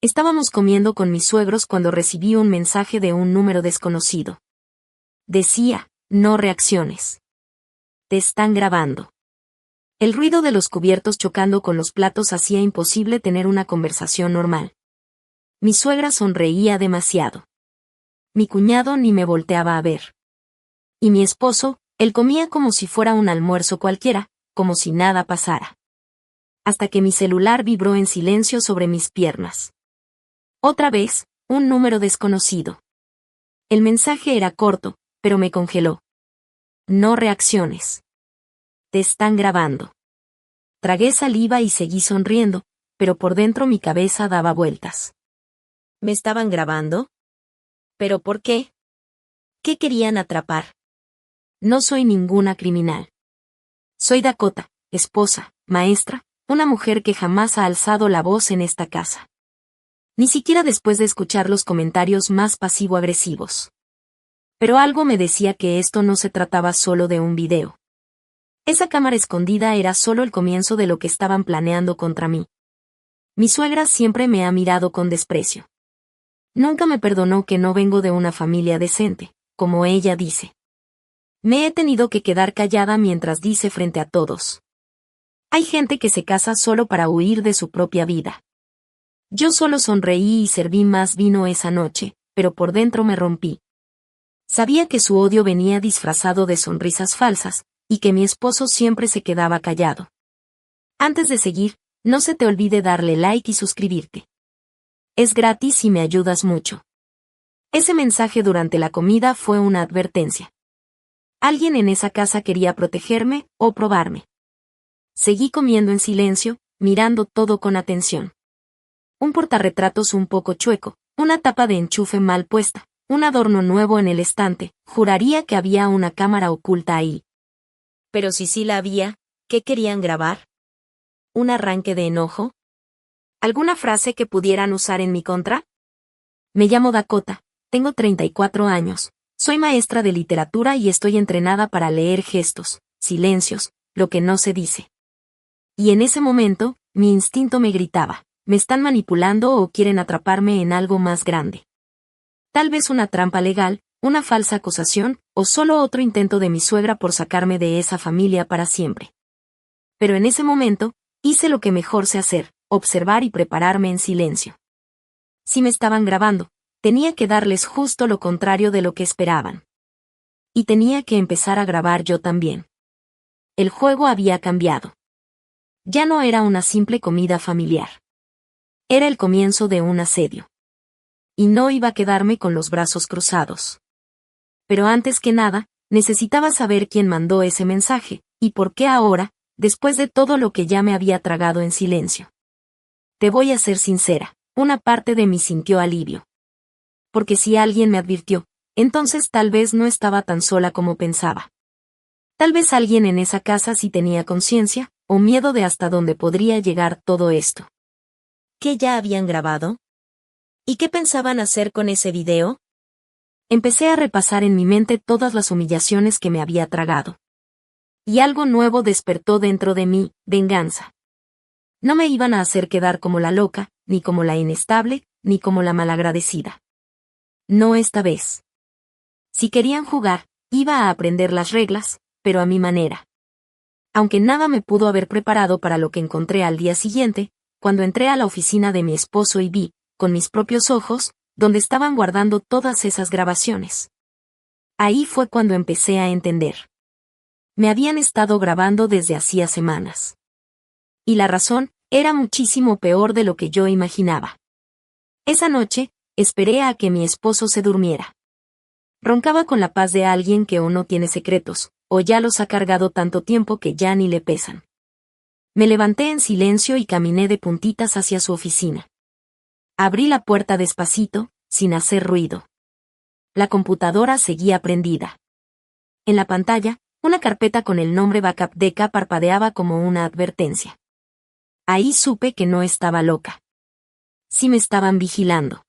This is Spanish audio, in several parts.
Estábamos comiendo con mis suegros cuando recibí un mensaje de un número desconocido. Decía, no reacciones. Te están grabando. El ruido de los cubiertos chocando con los platos hacía imposible tener una conversación normal. Mi suegra sonreía demasiado. Mi cuñado ni me volteaba a ver. Y mi esposo, él comía como si fuera un almuerzo cualquiera, como si nada pasara. Hasta que mi celular vibró en silencio sobre mis piernas. Otra vez, un número desconocido. El mensaje era corto, pero me congeló. No reacciones. Te están grabando. Tragué saliva y seguí sonriendo, pero por dentro mi cabeza daba vueltas. ¿Me estaban grabando? ¿Pero por qué? ¿Qué querían atrapar? No soy ninguna criminal. Soy Dakota, esposa, maestra, una mujer que jamás ha alzado la voz en esta casa. Ni siquiera después de escuchar los comentarios más pasivo-agresivos. Pero algo me decía que esto no se trataba solo de un video. Esa cámara escondida era solo el comienzo de lo que estaban planeando contra mí. Mi suegra siempre me ha mirado con desprecio. Nunca me perdonó que no vengo de una familia decente, como ella dice. Me he tenido que quedar callada mientras dice frente a todos. Hay gente que se casa solo para huir de su propia vida. Yo solo sonreí y serví más vino esa noche, pero por dentro me rompí. Sabía que su odio venía disfrazado de sonrisas falsas, y que mi esposo siempre se quedaba callado. Antes de seguir, no se te olvide darle like y suscribirte. Es gratis y me ayudas mucho. Ese mensaje durante la comida fue una advertencia. Alguien en esa casa quería protegerme o probarme. Seguí comiendo en silencio, mirando todo con atención. Un portarretratos un poco chueco, una tapa de enchufe mal puesta, un adorno nuevo en el estante, juraría que había una cámara oculta ahí. Pero si sí la había, ¿qué querían grabar? ¿Un arranque de enojo? ¿Alguna frase que pudieran usar en mi contra? Me llamo Dakota, tengo 34 años, soy maestra de literatura y estoy entrenada para leer gestos, silencios, lo que no se dice. Y en ese momento, mi instinto me gritaba, me están manipulando o quieren atraparme en algo más grande. Tal vez una trampa legal, una falsa acusación, o solo otro intento de mi suegra por sacarme de esa familia para siempre. Pero en ese momento, hice lo que mejor sé hacer, observar y prepararme en silencio. Si me estaban grabando, tenía que darles justo lo contrario de lo que esperaban. Y tenía que empezar a grabar yo también. El juego había cambiado. Ya no era una simple comida familiar. Era el comienzo de un asedio. Y no iba a quedarme con los brazos cruzados. Pero antes que nada, necesitaba saber quién mandó ese mensaje, y por qué ahora, después de todo lo que ya me había tragado en silencio. Te voy a ser sincera, una parte de mí sintió alivio. Porque si alguien me advirtió, entonces tal vez no estaba tan sola como pensaba. Tal vez alguien en esa casa sí tenía conciencia, o miedo de hasta dónde podría llegar todo esto. ¿Qué ya habían grabado? ¿Y qué pensaban hacer con ese video? Empecé a repasar en mi mente todas las humillaciones que me había tragado. Y algo nuevo despertó dentro de mí, venganza. No me iban a hacer quedar como la loca, ni como la inestable, ni como la malagradecida. No esta vez. Si querían jugar, iba a aprender las reglas, pero a mi manera. Aunque nada me pudo haber preparado para lo que encontré al día siguiente, cuando entré a la oficina de mi esposo y vi, con mis propios ojos, donde estaban guardando todas esas grabaciones. Ahí fue cuando empecé a entender. Me habían estado grabando desde hacía semanas. Y la razón, era muchísimo peor de lo que yo imaginaba. Esa noche, esperé a que mi esposo se durmiera. Roncaba con la paz de alguien que o no tiene secretos, o ya los ha cargado tanto tiempo que ya ni le pesan. Me levanté en silencio y caminé de puntitas hacia su oficina. Abrí la puerta despacito, sin hacer ruido. La computadora seguía prendida. En la pantalla, una carpeta con el nombre Backup Deca parpadeaba como una advertencia. Ahí supe que no estaba loca. Sí me estaban vigilando.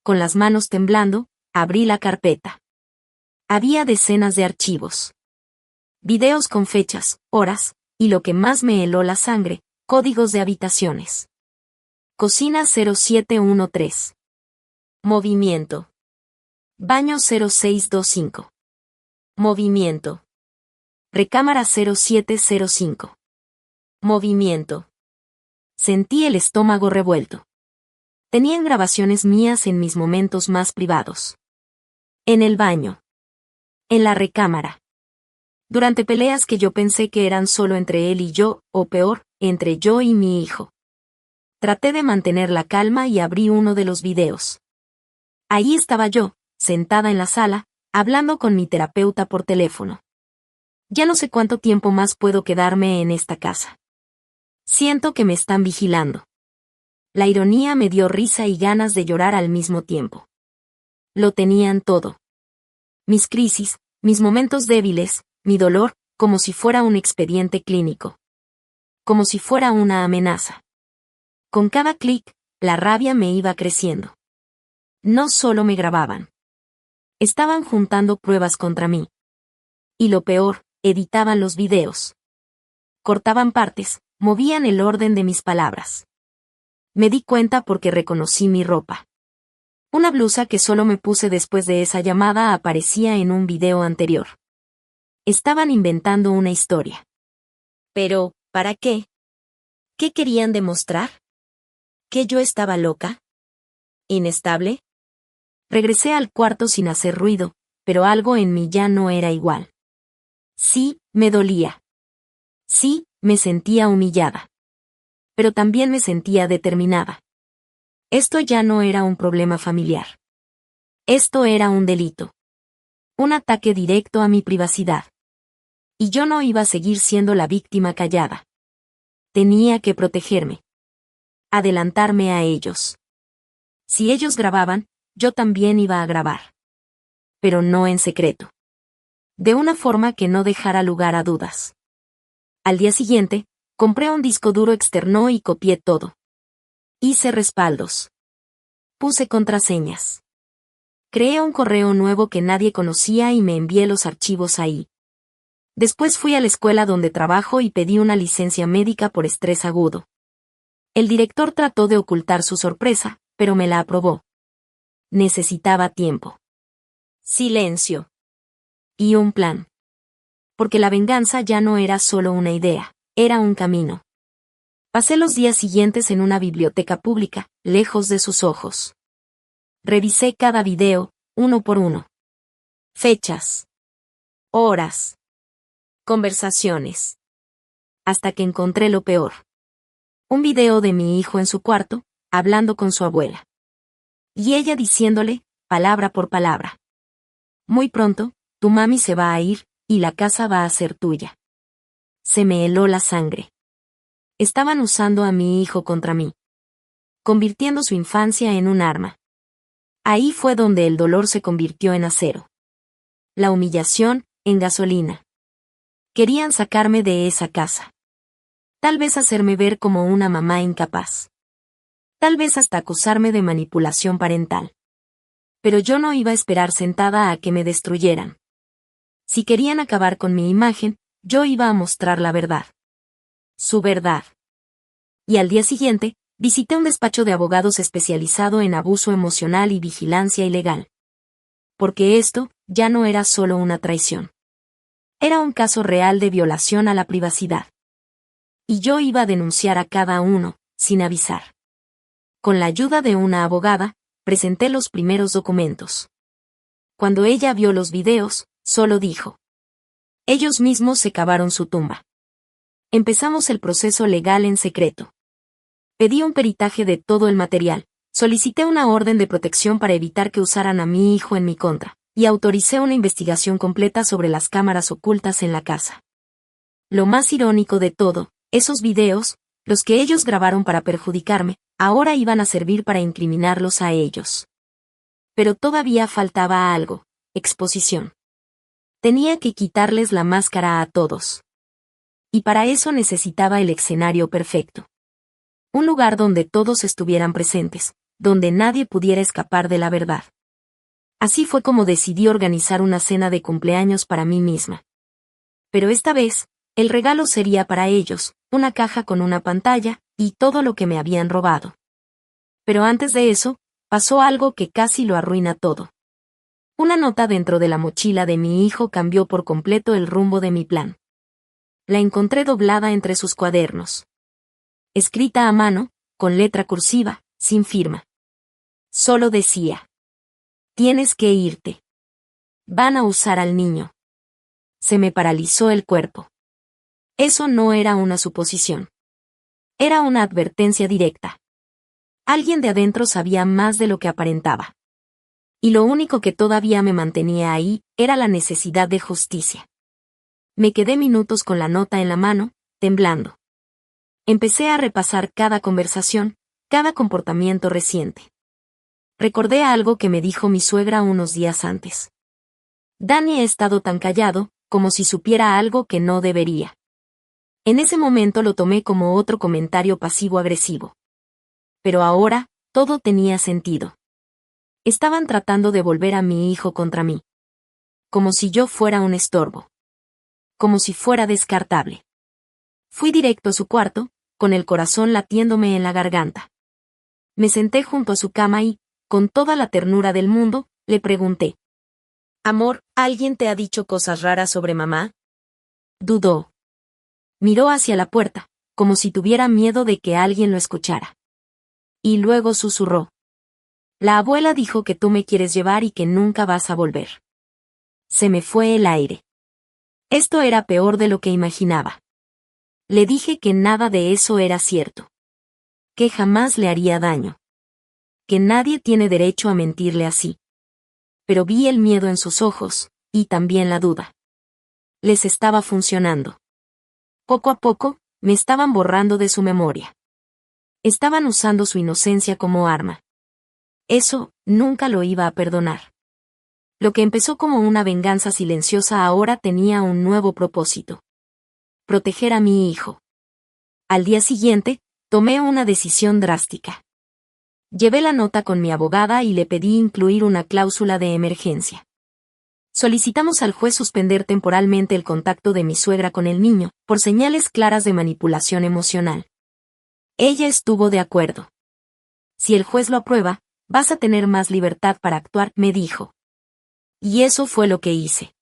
Con las manos temblando, abrí la carpeta. Había decenas de archivos. Videos con fechas, horas, y lo que más me heló la sangre, códigos de habitaciones. Cocina 0713. Movimiento. Baño 0625. Movimiento. Recámara 0705. Movimiento. Sentí el estómago revuelto. Tenían grabaciones mías en mis momentos más privados. En el baño. En la recámara. Durante peleas que yo pensé que eran solo entre él y yo, o peor, entre yo y mi hijo. Traté de mantener la calma y abrí uno de los videos. Ahí estaba yo, sentada en la sala, hablando con mi terapeuta por teléfono. Ya no sé cuánto tiempo más puedo quedarme en esta casa. Siento que me están vigilando. La ironía me dio risa y ganas de llorar al mismo tiempo. Lo tenían todo. Mis crisis, mis momentos débiles, mi dolor, como si fuera un expediente clínico. Como si fuera una amenaza. Con cada clic, la rabia me iba creciendo. No solo me grababan. Estaban juntando pruebas contra mí. Y lo peor, editaban los videos. Cortaban partes, movían el orden de mis palabras. Me di cuenta porque reconocí mi ropa. Una blusa que solo me puse después de esa llamada aparecía en un video anterior. Estaban inventando una historia. Pero, ¿para qué? ¿Qué querían demostrar? ¿Que yo estaba loca? ¿Inestable? Regresé al cuarto sin hacer ruido, pero algo en mí ya no era igual. Sí, me dolía. Sí, me sentía humillada. Pero también me sentía determinada. Esto ya no era un problema familiar. Esto era un delito. Un ataque directo a mi privacidad. Y yo no iba a seguir siendo la víctima callada. Tenía que protegerme. Adelantarme a ellos. Si ellos grababan, yo también iba a grabar. Pero no en secreto. De una forma que no dejara lugar a dudas. Al día siguiente, compré un disco duro externo y copié todo. Hice respaldos. Puse contraseñas. Creé un correo nuevo que nadie conocía y me envié los archivos ahí. Después fui a la escuela donde trabajo y pedí una licencia médica por estrés agudo. El director trató de ocultar su sorpresa, pero me la aprobó. Necesitaba tiempo. Silencio. Y un plan. Porque la venganza ya no era solo una idea, era un camino. Pasé los días siguientes en una biblioteca pública, lejos de sus ojos. Revisé cada video, uno por uno. Fechas. Horas. Conversaciones. Hasta que encontré lo peor. Un video de mi hijo en su cuarto, hablando con su abuela. Y ella diciéndole, palabra por palabra. Muy pronto, tu mami se va a ir, y la casa va a ser tuya. Se me heló la sangre. Estaban usando a mi hijo contra mí. Convirtiendo su infancia en un arma. Ahí fue donde el dolor se convirtió en acero. La humillación, en gasolina. Querían sacarme de esa casa. Tal vez hacerme ver como una mamá incapaz. Tal vez hasta acusarme de manipulación parental. Pero yo no iba a esperar sentada a que me destruyeran. Si querían acabar con mi imagen, yo iba a mostrar la verdad. Su verdad. Y al día siguiente, visité un despacho de abogados especializado en abuso emocional y vigilancia ilegal. Porque esto, ya no era solo una traición. Era un caso real de violación a la privacidad. Y yo iba a denunciar a cada uno, sin avisar. Con la ayuda de una abogada, presenté los primeros documentos. Cuando ella vio los videos, solo dijo. Ellos mismos se cavaron su tumba. Empezamos el proceso legal en secreto. Pedí un peritaje de todo el material, solicité una orden de protección para evitar que usaran a mi hijo en mi contra, y autoricé una investigación completa sobre las cámaras ocultas en la casa. Lo más irónico de todo, esos videos, los que ellos grabaron para perjudicarme, ahora iban a servir para incriminarlos a ellos. Pero todavía faltaba algo, exposición. Tenía que quitarles la máscara a todos. Y para eso necesitaba el escenario perfecto. Un lugar donde todos estuvieran presentes, donde nadie pudiera escapar de la verdad. Así fue como decidí organizar una cena de cumpleaños para mí misma. Pero esta vez, el regalo sería para ellos, una caja con una pantalla, y todo lo que me habían robado. Pero antes de eso, pasó algo que casi lo arruina todo. Una nota dentro de la mochila de mi hijo cambió por completo el rumbo de mi plan. La encontré doblada entre sus cuadernos. Escrita a mano, con letra cursiva, sin firma. Solo decía: tienes que irte. Van a usar al niño. Se me paralizó el cuerpo. Eso no era una suposición. Era una advertencia directa. Alguien de adentro sabía más de lo que aparentaba. Y lo único que todavía me mantenía ahí era la necesidad de justicia. Me quedé minutos con la nota en la mano, temblando. Empecé a repasar cada conversación, cada comportamiento reciente. Recordé algo que me dijo mi suegra unos días antes. Danny ha estado tan callado, como si supiera algo que no debería. En ese momento lo tomé como otro comentario pasivo-agresivo. Pero ahora, todo tenía sentido. Estaban tratando de volver a mi hijo contra mí. Como si yo fuera un estorbo. Como si fuera descartable. Fui directo a su cuarto, con el corazón latiéndome en la garganta. Me senté junto a su cama y, con toda la ternura del mundo, le pregunté: «Amor, ¿alguien te ha dicho cosas raras sobre mamá?» Dudó. Miró hacia la puerta, como si tuviera miedo de que alguien lo escuchara. Y luego susurró: «La abuela dijo que tú me quieres llevar y que nunca vas a volver». Se me fue el aire. Esto era peor de lo que imaginaba. Le dije que nada de eso era cierto. Que jamás le haría daño. Que nadie tiene derecho a mentirle así. Pero vi el miedo en sus ojos, y también la duda. Les estaba funcionando. Poco a poco, me estaban borrando de su memoria. Estaban usando su inocencia como arma. Eso, nunca lo iba a perdonar. Lo que empezó como una venganza silenciosa ahora tenía un nuevo propósito. Proteger a mi hijo. Al día siguiente, tomé una decisión drástica. Llevé la nota con mi abogada y le pedí incluir una cláusula de emergencia. Solicitamos al juez suspender temporalmente el contacto de mi suegra con el niño, por señales claras de manipulación emocional. Ella estuvo de acuerdo. Si el juez lo aprueba, vas a tener más libertad para actuar, me dijo. Y eso fue lo que hice.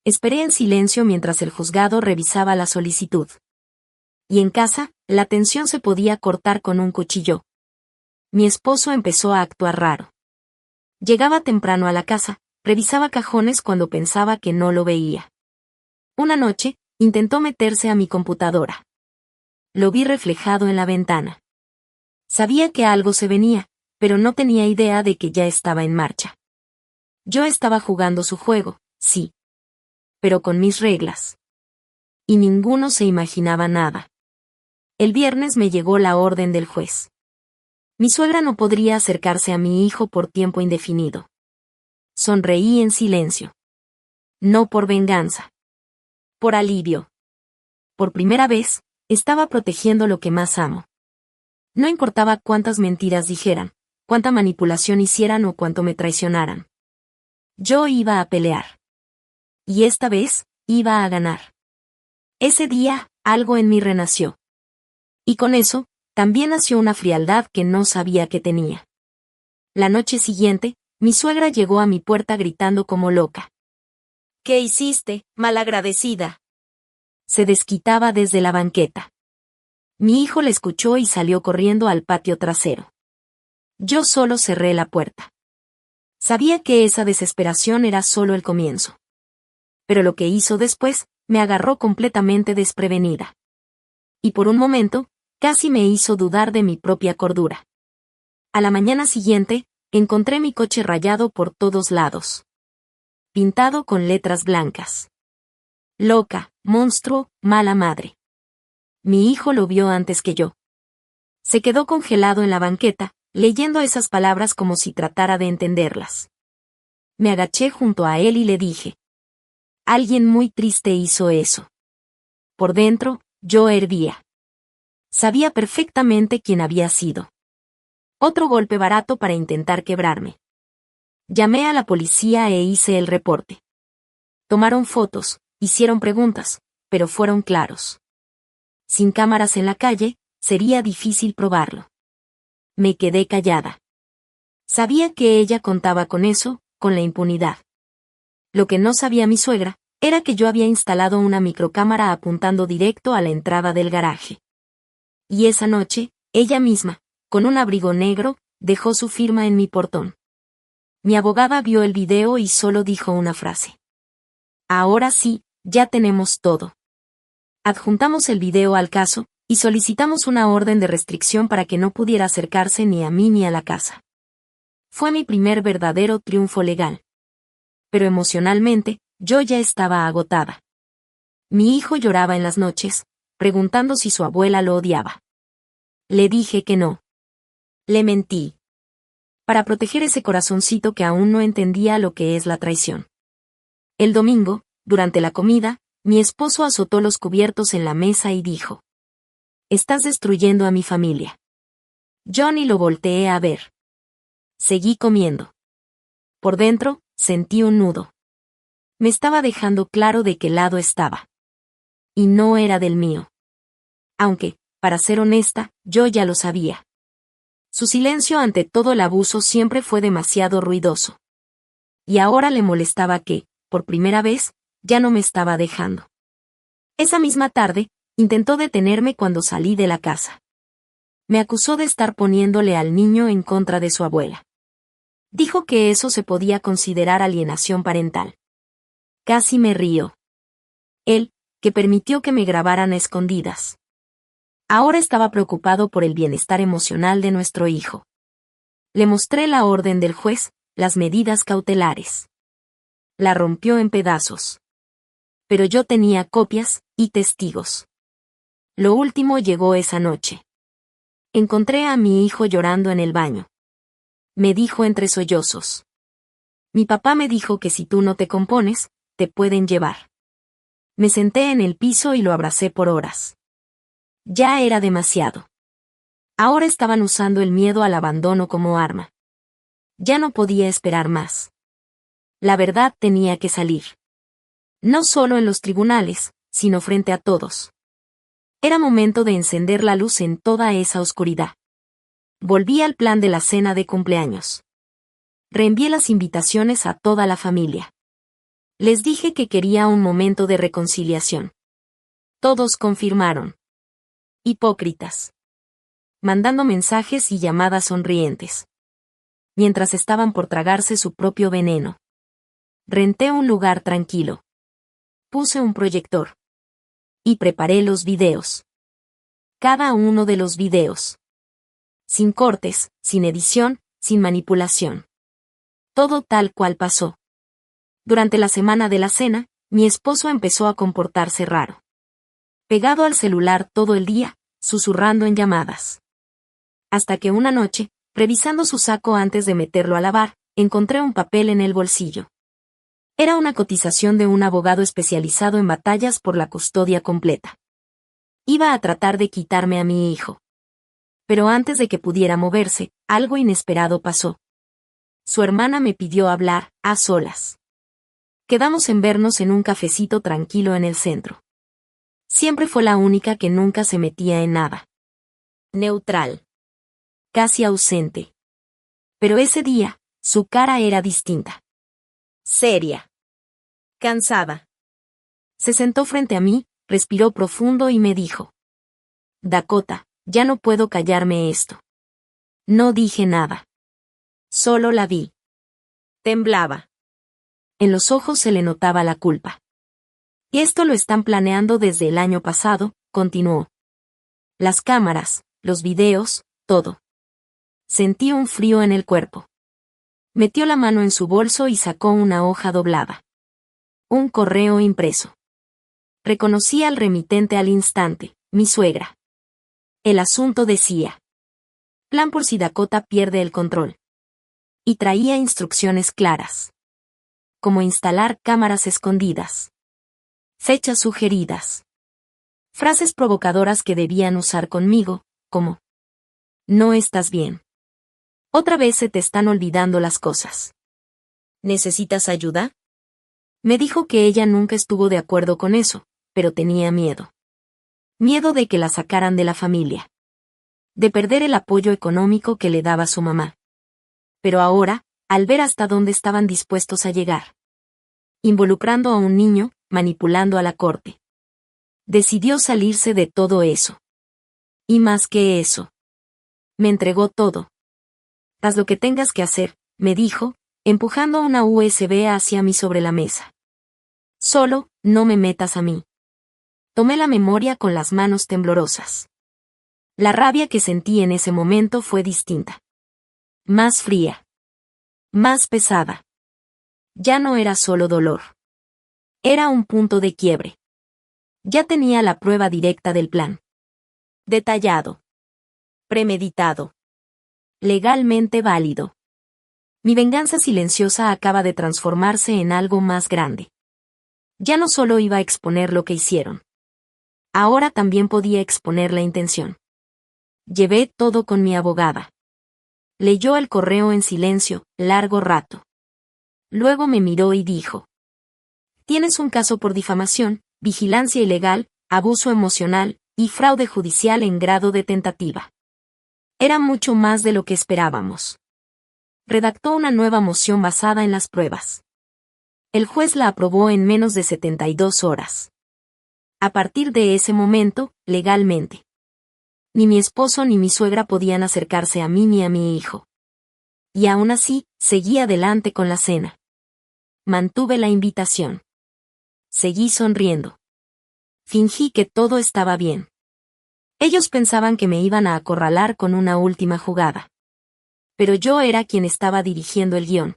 Esperé en silencio mientras el juzgado revisaba la solicitud. Y en casa, la tensión se podía cortar con un cuchillo. Mi esposo empezó a actuar raro. Llegaba temprano a la casa, revisaba cajones cuando pensaba que no lo veía. Una noche, intentó meterse a mi computadora. Lo vi reflejado en la ventana. Sabía que algo se venía, pero no tenía idea de que ya estaba en marcha. Yo estaba jugando su juego, sí. Pero con mis reglas. Y ninguno se imaginaba nada. El viernes me llegó la orden del juez. Mi suegra no podría acercarse a mi hijo por tiempo indefinido. Sonreí en silencio. No por venganza. Por alivio. Por primera vez, estaba protegiendo lo que más amo. No importaba cuántas mentiras dijeran, cuánta manipulación hicieran o cuánto me traicionaran. Yo iba a pelear. Y esta vez, iba a ganar. Ese día, algo en mí renació. Y con eso, también nació una frialdad que no sabía que tenía. La noche siguiente, mi suegra llegó a mi puerta gritando como loca. «¿Qué hiciste, malagradecida?». Se desquitaba desde la banqueta. Mi hijo le escuchó y salió corriendo al patio trasero. Yo solo cerré la puerta. Sabía que esa desesperación era solo el comienzo. Pero lo que hizo después, me agarró completamente desprevenida. Y por un momento, casi me hizo dudar de mi propia cordura. A la mañana siguiente, encontré mi coche rayado por todos lados. Pintado con letras blancas. Loca, monstruo, mala madre. Mi hijo lo vio antes que yo. Se quedó congelado en la banqueta, leyendo esas palabras como si tratara de entenderlas. Me agaché junto a él y le dije: «Alguien muy triste hizo eso». Por dentro, yo hervía. Sabía perfectamente quién había sido. Otro golpe barato para intentar quebrarme. Llamé a la policía e hice el reporte. Tomaron fotos, hicieron preguntas, pero fueron claros. Sin cámaras en la calle, sería difícil probarlo. Me quedé callada. Sabía que ella contaba con eso, con la impunidad. Lo que no sabía mi suegra, era que yo había instalado una microcámara apuntando directo a la entrada del garaje. Y esa noche, ella misma, con un abrigo negro, dejó su firma en mi portón. Mi abogada vio el video y solo dijo una frase. Ahora sí, ya tenemos todo. Adjuntamos el video al caso, y solicitamos una orden de restricción para que no pudiera acercarse ni a mí ni a la casa. Fue mi primer verdadero triunfo legal. Pero emocionalmente, yo ya estaba agotada. Mi hijo lloraba en las noches, preguntando si su abuela lo odiaba. Le dije que no. Le mentí. Para proteger ese corazoncito que aún no entendía lo que es la traición. El domingo, durante la comida, mi esposo azotó los cubiertos en la mesa y dijo: «Estás destruyendo a mi familia». Yo ni lo volteé a ver. Seguí comiendo. Por dentro, sentí un nudo. Me estaba dejando claro de qué lado estaba. Y no era del mío. Aunque, para ser honesta, yo ya lo sabía. Su silencio ante todo el abuso siempre fue demasiado ruidoso. Y ahora le molestaba que, por primera vez, ya no me estaba dejando. Esa misma tarde, intentó detenerme cuando salí de la casa. Me acusó de estar poniéndole al niño en contra de su abuela. Dijo que eso se podía considerar alienación parental. Casi me río. Él, que permitió que me grabaran a escondidas. Ahora estaba preocupado por el bienestar emocional de nuestro hijo. Le mostré la orden del juez, las medidas cautelares. La rompió en pedazos. Pero yo tenía copias y testigos. Lo último llegó esa noche. Encontré a mi hijo llorando en el baño. Me dijo entre sollozos: «Mi papá me dijo que si tú no te compones, te pueden llevar». Me senté en el piso y lo abracé por horas. Ya era demasiado. Ahora estaban usando el miedo al abandono como arma. Ya no podía esperar más. La verdad tenía que salir. No solo en los tribunales, sino frente a todos. Era momento de encender la luz en toda esa oscuridad. Volví al plan de la cena de cumpleaños. Reenvié las invitaciones a toda la familia. Les dije que quería un momento de reconciliación. Todos confirmaron. Hipócritas. Mandando mensajes y llamadas sonrientes. Mientras estaban por tragarse su propio veneno. Renté un lugar tranquilo. Puse un proyector. Y preparé los videos. Cada uno de los videos. Sin cortes, sin edición, sin manipulación. Todo tal cual pasó. Durante la semana de la cena, mi esposo empezó a comportarse raro. Pegado al celular todo el día, susurrando en llamadas. Hasta que una noche, revisando su saco antes de meterlo a lavar, encontré un papel en el bolsillo. Era una cotización de un abogado especializado en batallas por la custodia completa. Iba a tratar de quitarme a mi hijo. Pero antes de que pudiera moverse, algo inesperado pasó. Su hermana me pidió hablar, a solas. Quedamos en vernos en un cafecito tranquilo en el centro. Siempre fue la única que nunca se metía en nada. Neutral. Casi ausente. Pero ese día, su cara era distinta. Seria. Cansada. Se sentó frente a mí, respiró profundo y me dijo: «Dakota, ya no puedo callarme esto». No dije nada. Solo la vi. Temblaba. En los ojos se le notaba la culpa. «Y esto lo están planeando desde el año pasado», continuó. «Las cámaras, los videos, todo». Sentí un frío en el cuerpo. Metió la mano en su bolso y sacó una hoja doblada. Un correo impreso. Reconocí al remitente al instante, mi suegra. El asunto decía: «Plan por si Dakota pierde el control». Y traía instrucciones claras. Como instalar cámaras escondidas. Fechas sugeridas. Frases provocadoras que debían usar conmigo, como: «No estás bien. Otra vez se te están olvidando las cosas. ¿Necesitas ayuda?». Me dijo que ella nunca estuvo de acuerdo con eso, pero tenía miedo. Miedo de que la sacaran de la familia. de perder el apoyo económico que le daba su mamá. Pero ahora, al ver hasta dónde estaban dispuestos a llegar, involucrando a un niño, manipulando a la corte, decidió salirse de todo eso. Y más que eso, me entregó todo. Haz lo que tengas que hacer, me dijo, empujando una USB hacia mí sobre la mesa. Solo, no me metas a mí. Tomé la memoria con las manos temblorosas. La rabia que sentí en ese momento fue distinta. Más fría. Más pesada. Ya no era solo dolor. Era un punto de quiebre. Ya tenía la prueba directa del plan. Detallado. Premeditado. Legalmente válido. Mi venganza silenciosa acaba de transformarse en algo más grande. Ya no solo iba a exponer lo que hicieron. Ahora también podía exponer la intención. Llevé todo con mi abogada. Leyó el correo en silencio, largo rato. Luego me miró y dijo: tienes un caso por difamación, vigilancia ilegal, abuso emocional y fraude judicial en grado de tentativa. Era mucho más de lo que esperábamos. Redactó una nueva moción basada en las pruebas. El juez la aprobó en menos de 72 horas. A partir de ese momento, legalmente, ni mi esposo ni mi suegra podían acercarse a mí ni a mi hijo. Y aún así, seguí adelante con la cena. Mantuve la invitación. Seguí sonriendo. Fingí que todo estaba bien. Ellos pensaban que me iban a acorralar con una última jugada. Pero yo era quien estaba dirigiendo el guión.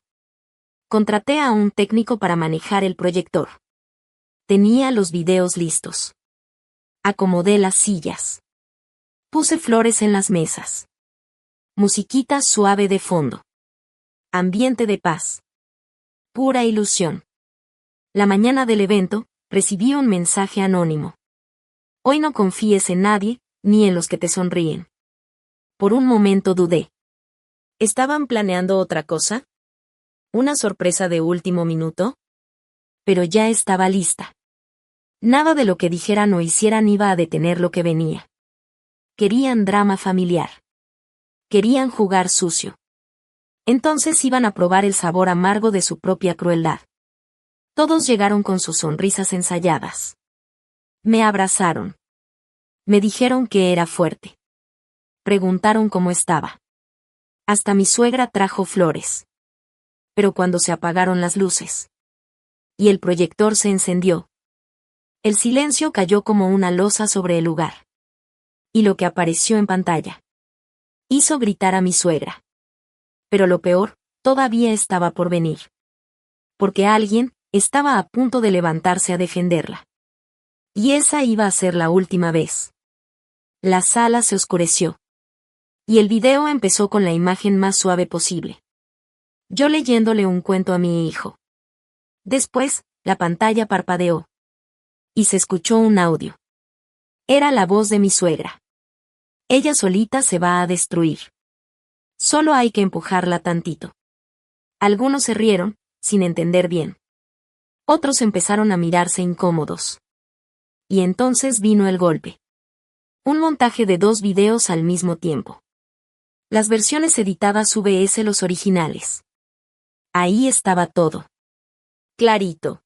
Contraté a un técnico para manejar el proyector. Tenía los videos listos. Acomodé las sillas. Puse flores en las mesas. Musiquita suave de fondo. Ambiente de paz. Pura ilusión. La mañana del evento, recibí un mensaje anónimo. Hoy no confíes en nadie, ni en los que te sonríen. Por un momento dudé. ¿Estaban planeando otra cosa? ¿Una sorpresa de último minuto? Pero ya estaba lista. Nada de lo que dijeran o hicieran iba a detener lo que venía. Querían drama familiar. Querían jugar sucio. Entonces iban a probar el sabor amargo de su propia crueldad. Todos llegaron con sus sonrisas ensayadas. Me abrazaron. Me dijeron que era fuerte. Preguntaron cómo estaba. Hasta mi suegra trajo flores. Pero cuando se apagaron las luces y el proyector se encendió, el silencio cayó como una losa sobre el lugar. Y lo que apareció en pantalla hizo gritar a mi suegra. Pero lo peor, todavía estaba por venir. Porque alguien estaba a punto de levantarse a defenderla. Y esa iba a ser la última vez. La sala se oscureció. Y el video empezó con la imagen más suave posible. Yo leyéndole un cuento a mi hijo. Después, la pantalla parpadeó. Y se escuchó un audio. Era la voz de mi suegra. Ella solita se va a destruir. Solo hay que empujarla tantito. Algunos se rieron, sin entender bien. Otros empezaron a mirarse incómodos. Y entonces vino el golpe. Un montaje de 2 videos al mismo tiempo. Las versiones editadas VS los originales. Ahí estaba todo. Clarito.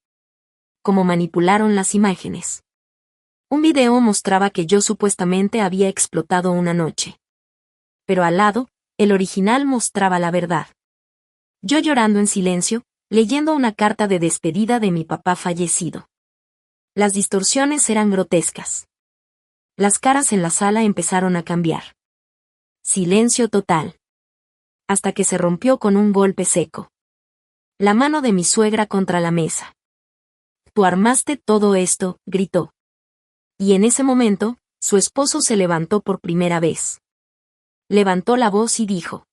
Cómo manipularon las imágenes. Un video mostraba que yo supuestamente había explotado una noche. Pero al lado, el original mostraba la verdad. Yo llorando en silencio, leyendo una carta de despedida de mi papá fallecido. Las distorsiones eran grotescas. Las caras en la sala empezaron a cambiar. Silencio total. Hasta que se rompió con un golpe seco. La mano de mi suegra contra la mesa. «Tú armaste todo esto», gritó. Y en ese momento, su esposo se levantó por primera vez. Levantó la voz y dijo: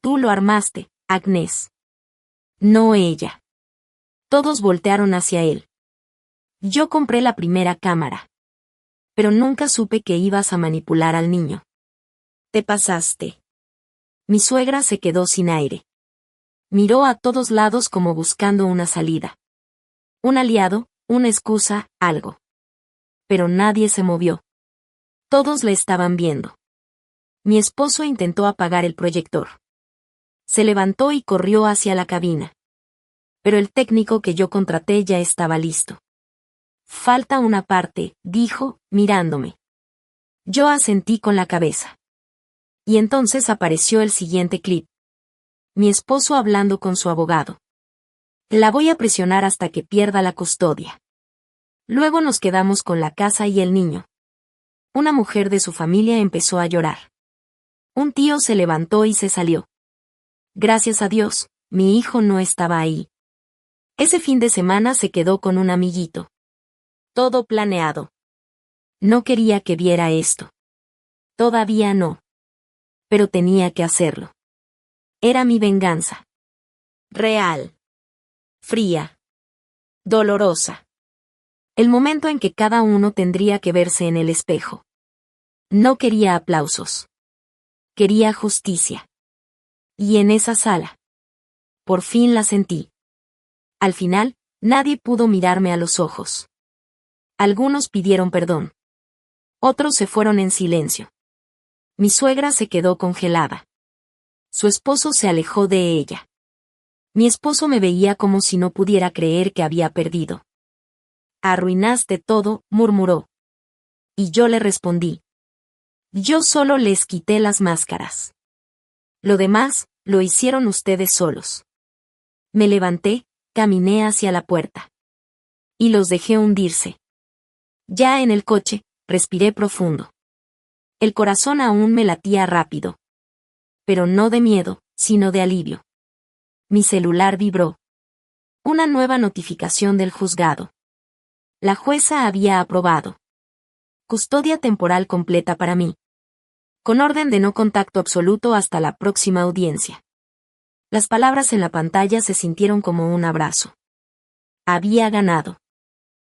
«Tú lo armaste, Agnès». No ella. Todos voltearon hacia él. Yo compré la primera cámara. Pero nunca supe que ibas a manipular al niño. Te pasaste. Mi suegra se quedó sin aire. Miró a todos lados como buscando una salida. Un aliado, una excusa, algo. Pero nadie se movió. Todos le estaban viendo. Mi esposo intentó apagar el proyector. Se levantó y corrió hacia la cabina. Pero el técnico que yo contraté ya estaba listo. Falta una parte, dijo, mirándome. Yo asentí con la cabeza. Y entonces apareció el siguiente clip. Mi esposo hablando con su abogado. La voy a presionar hasta que pierda la custodia. Luego nos quedamos con la casa y el niño. Una mujer de su familia empezó a llorar. Un tío se levantó y se salió. Gracias a Dios, mi hijo no estaba ahí. Ese fin de semana se quedó con un amiguito. Todo planeado. No quería que viera esto. Todavía no. Pero tenía que hacerlo. Era mi venganza. Real. Fría. Dolorosa. El momento en que cada uno tendría que verse en el espejo. No quería aplausos. Quería justicia. Y en esa sala. Por fin la sentí. Al final, nadie pudo mirarme a los ojos. Algunos pidieron perdón. Otros se fueron en silencio. Mi suegra se quedó congelada. Su esposo se alejó de ella. Mi esposo me veía como si no pudiera creer que había perdido. Arruinaste todo, murmuró. Y yo le respondí. Yo solo les quité las máscaras. Lo demás, lo hicieron ustedes solos. Me levanté, caminé hacia la puerta. Y los dejé hundirse. Ya en el coche, respiré profundo. El corazón aún me latía rápido. Pero no de miedo, sino de alivio. Mi celular vibró. Una nueva notificación del juzgado. La jueza había aprobado. Custodia temporal completa para mí. Con orden de no contacto absoluto hasta la próxima audiencia. Las palabras en la pantalla se sintieron como un abrazo. Había ganado.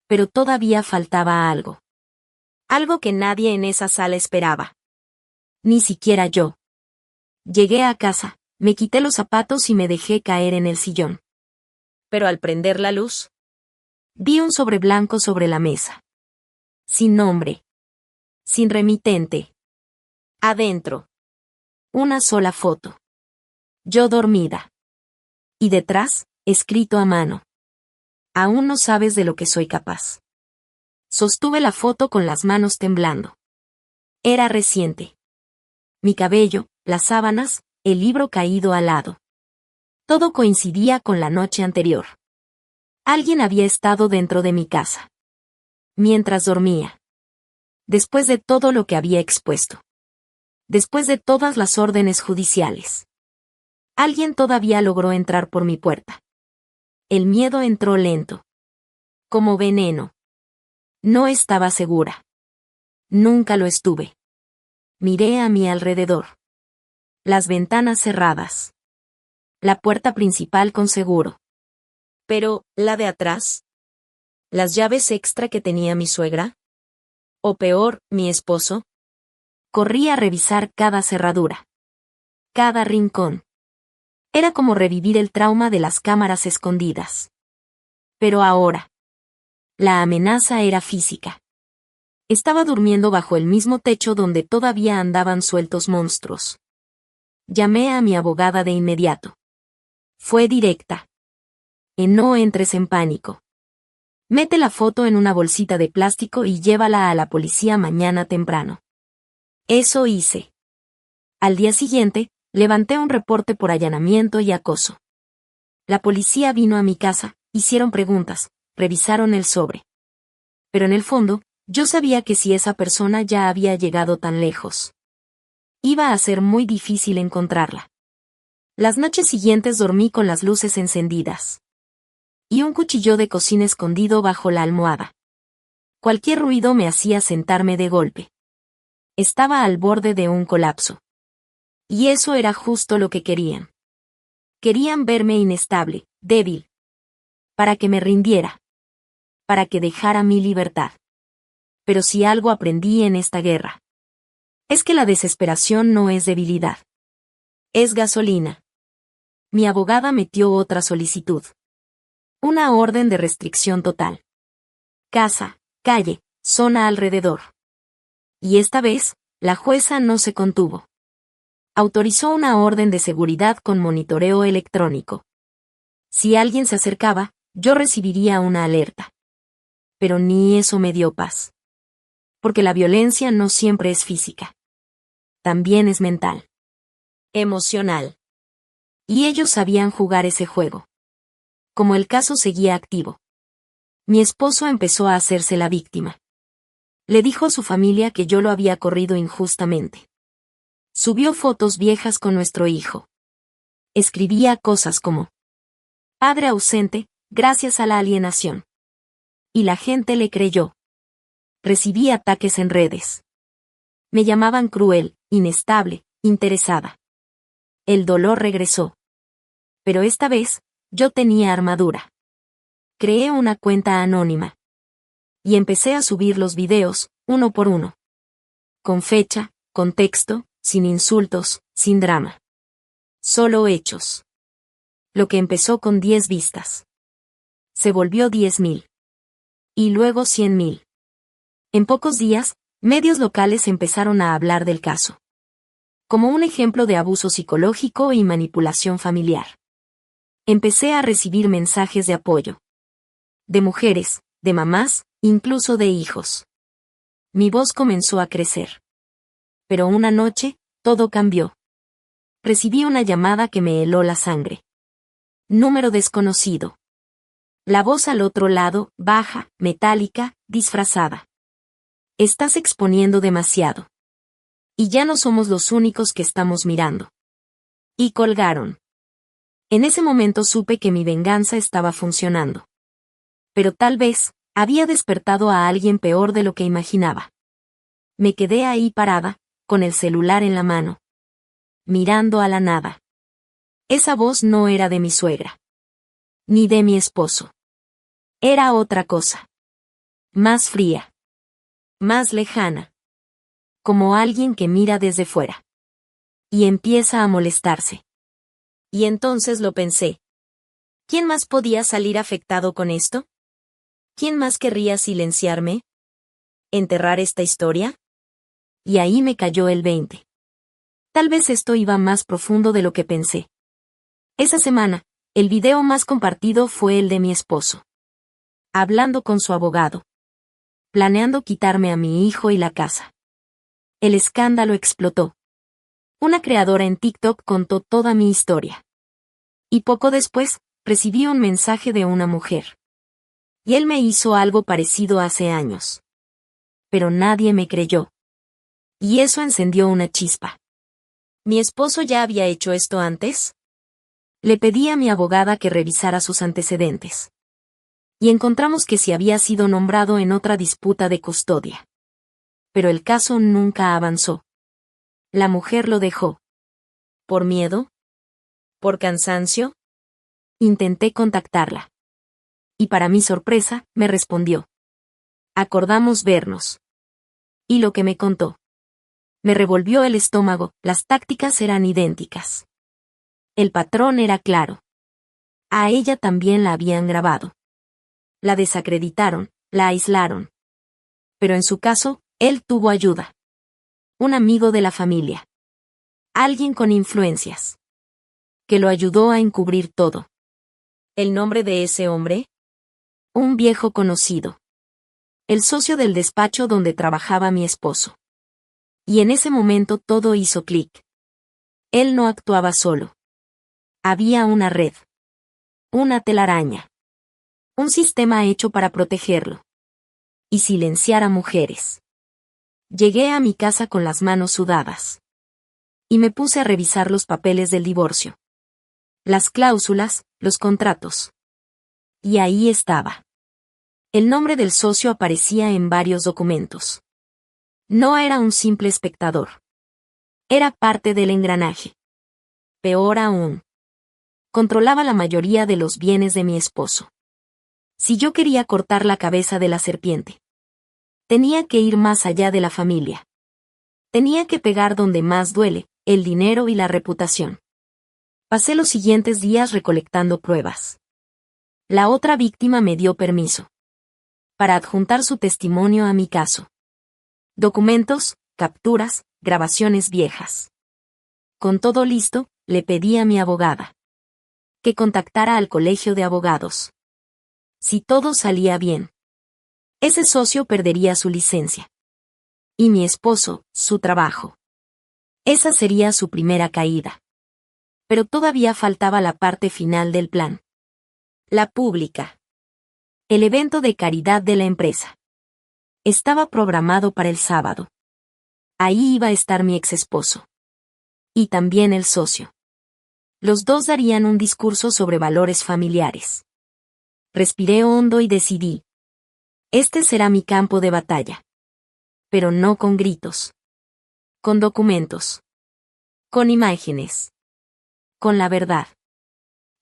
Pero todavía faltaba algo. Algo que nadie en esa sala esperaba. Ni siquiera yo. Llegué a casa, me quité los zapatos y me dejé caer en el sillón. Pero al prender la luz, vi un sobre blanco sobre la mesa. Sin nombre. Sin remitente. Adentro. Una sola foto. Yo dormida. Y detrás, escrito a mano. Aún no sabes de lo que soy capaz. Sostuve la foto con las manos temblando. Era reciente. Mi cabello, las sábanas, el libro caído al lado. Todo coincidía con la noche anterior. Alguien había estado dentro de mi casa. Mientras dormía. Después de todo lo que había expuesto. Después de todas las órdenes judiciales. Alguien todavía logró entrar por mi puerta. El miedo entró lento. Como veneno. No estaba segura. Nunca lo estuve. Miré a mi alrededor. Las ventanas cerradas. La puerta principal con seguro. Pero, ¿la de atrás? ¿Las llaves extra que tenía mi suegra? O peor, mi esposo. Corrí a revisar cada cerradura. Cada rincón. Era como revivir el trauma de las cámaras escondidas. Pero ahora. La amenaza era física. Estaba durmiendo bajo el mismo techo donde todavía andaban sueltos monstruos. Llamé a mi abogada de inmediato. Fue directa. No entres en pánico. Mete la foto en una bolsita de plástico y llévala a la policía mañana temprano. Eso hice. Al día siguiente, levanté un reporte por allanamiento y acoso. La policía vino a mi casa, hicieron preguntas, revisaron el sobre. Pero en el fondo, yo sabía que si esa persona ya había llegado tan lejos, iba a ser muy difícil encontrarla. Las noches siguientes dormí con las luces encendidas. Y un cuchillo de cocina escondido bajo la almohada. Cualquier ruido me hacía sentarme de golpe. Estaba al borde de un colapso. Y eso era justo lo que querían. Querían verme inestable, débil. Para que me rindiera. Para que dejara mi libertad. Pero si algo aprendí en esta guerra, es que la desesperación no es debilidad. Es gasolina. Mi abogada metió otra solicitud. Una orden de restricción total. Casa, calle, zona alrededor. Y esta vez, la jueza no se contuvo. Autorizó una orden de seguridad con monitoreo electrónico. Si alguien se acercaba, yo recibiría una alerta. Pero ni eso me dio paz. Porque la violencia no siempre es física. También es mental. Emocional. Y ellos sabían jugar ese juego. Como el caso seguía activo, mi esposo empezó a hacerse la víctima. Le dijo a su familia que yo lo había corrido injustamente. Subió fotos viejas con nuestro hijo. Escribía cosas como: padre ausente, gracias a la alienación. Y la gente le creyó. Recibí ataques en redes. Me llamaban cruel, inestable, interesada. El dolor regresó. Pero esta vez, yo tenía armadura. Creé una cuenta anónima. Y empecé a subir los videos, uno por uno. Con fecha, contexto, sin insultos, sin drama. Solo hechos. Lo que empezó con 10 vistas. Se volvió 10.000. Y luego 100.000. En pocos días, medios locales empezaron a hablar del caso. Como un ejemplo de abuso psicológico y manipulación familiar. Empecé a recibir mensajes de apoyo. De mujeres, de mamás, incluso de hijos. Mi voz comenzó a crecer. Pero una noche, todo cambió. Recibí una llamada que me heló la sangre. Número desconocido. La voz al otro lado, baja, metálica, disfrazada. Estás exponiendo demasiado. Y ya no somos los únicos que estamos mirando. Y colgaron. En ese momento supe que mi venganza estaba funcionando. Pero tal vez, había despertado a alguien peor de lo que imaginaba. Me quedé ahí parada, con el celular en la mano. Mirando a la nada. Esa voz no era de mi suegra. Ni de mi esposo. Era otra cosa. Más fría. Más lejana. Como alguien que mira desde fuera. Y empieza a molestarse. Y entonces lo pensé. ¿Quién más podía salir afectado con esto? ¿Quién más querría silenciarme? ¿Enterrar esta historia? Y ahí me cayó el 20. Tal vez esto iba más profundo de lo que pensé. Esa semana, el video más compartido fue el de mi esposo. Hablando con su abogado. Planeando quitarme a mi hijo y la casa. El escándalo explotó. Una creadora en TikTok contó toda mi historia. Y poco después, recibí un mensaje de una mujer. Y él me hizo algo parecido hace años. Pero nadie me creyó. Y eso encendió una chispa. ¿Mi esposo ya había hecho esto antes? Le pedí a mi abogada que revisara sus antecedentes. Y encontramos que sí había sido nombrado en otra disputa de custodia. Pero el caso nunca avanzó. La mujer lo dejó. ¿Por miedo? ¿Por cansancio? Intenté contactarla. Y para mi sorpresa, me respondió. Acordamos vernos. Y lo que me contó. Me revolvió el estómago, las tácticas eran idénticas. El patrón era claro. A ella también la habían grabado. La desacreditaron, la aislaron. Pero en su caso, él tuvo ayuda. Un amigo de la familia. Alguien con influencias. Que lo ayudó a encubrir todo. ¿El nombre de ese hombre? Un viejo conocido. El socio del despacho donde trabajaba mi esposo. Y en ese momento todo hizo clic. Él no actuaba solo. Había una red. Una telaraña. Un sistema hecho para protegerlo. Y silenciar a mujeres. Llegué a mi casa con las manos sudadas. Y me puse a revisar los papeles del divorcio. Las cláusulas, los contratos. Y ahí estaba. El nombre del socio aparecía en varios documentos. No era un simple espectador. Era parte del engranaje. Peor aún. Controlaba la mayoría de los bienes de mi esposo. Si yo quería cortar la cabeza de la serpiente, tenía que ir más allá de la familia. Tenía que pegar donde más duele, el dinero y la reputación. Pasé los siguientes días recolectando pruebas. La otra víctima me dio permiso. Para adjuntar su testimonio a mi caso. Documentos, capturas, grabaciones viejas. Con todo listo, le pedí a mi abogada que contactara al colegio de abogados. Si todo salía bien, ese socio perdería su licencia. Y mi esposo, su trabajo. Esa sería su primera caída. Pero todavía faltaba la parte final del plan. La pública. El evento de caridad de la empresa. Estaba programado para el sábado. Ahí iba a estar mi exesposo. Y también el socio. Los dos darían un discurso sobre valores familiares. Respiré hondo y decidí. Este será mi campo de batalla. Pero no con gritos. Con documentos. Con imágenes. Con la verdad.